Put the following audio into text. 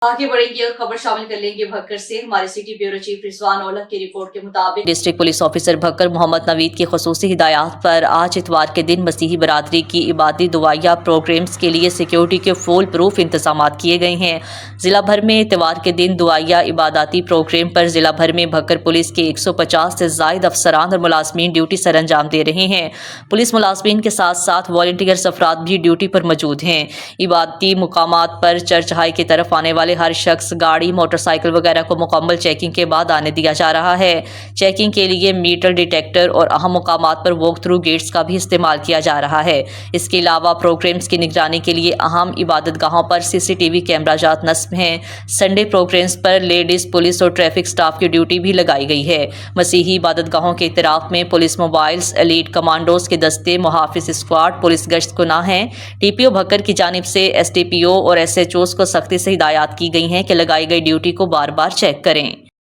आगे बढ़ेंगे और खबर शामिल कर लेंगे भक्कर से। हमारे city bureau chief Rizwan Aulakh की रिपोर्ट के मुताबिक district police officer Bhakkar Mohammad Naveed की खसूसी हिदायत पर आज इतवार के दिन मसीही बरादरी की इबादती दुआया प्रोग्राम्स के लिए सिक्योरिटी के फुल प्रूफ इंतजाम किए गए हैं। जिला भर में इतवार के दिन दुआया इबादती प्रोग्राम पर जिला भर में भक्कर पुलिस के 150 से जायद अफसरान और मुलाजमीन ड्यूटी सर अंजाम दे रहे हैं। पुलिस मुलाजमीन के साथ साथ वॉलंटियर्स अफराद भी ड्यूटी पर मौजूद हैं। इबादती मुकामात पर चर्च हाई की तरफ आने वाले हर शख्स गाड़ी, मोटरसाइकिल वगैरह को मुकम्मल चेकिंग के बाद आने दिया जा रहा है। चेकिंग के लिए मीटल डिटेक्टर और अहम मुकामात पर वॉक थ्रू गेट्स का भी इस्तेमाल किया जा रहा है। इसके अलावा प्रोग्राम्स की निगरानी के लिए अहम इबादत गाहों पर CCTV कैमरा जात नस्ब हैं। संडे प्रोग्राम्स पर लेडीज पुलिस और ट्रैफिक स्टाफ की ड्यूटी भी लगाई गई है। मसीही इबादत गाहों के इतराफ में पुलिस मोबाइल्स, एलीट कमांडोज के दस्ते, मुहाफिज स्क्वाड पुलिस गश्त गुनाह हैं। TPO भक्कर की जानिब से STPO और SHOs को सख्ती से हिदायत की गई हैं कि लगाई गई ड्यूटी को बार बार चेक करें।